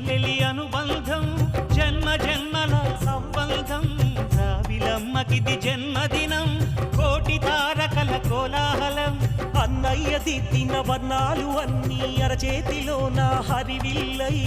చెల్లెలి అనుబంధం జన్మ జన్మల సంబంధం రావిలమ్మకిది జన్మదినం కోటి తారకల కోలాహలం అన్నయ్య దిద్దిన వర్ణాలు అన్నీ అరచేతిలో నా హరివిల్లై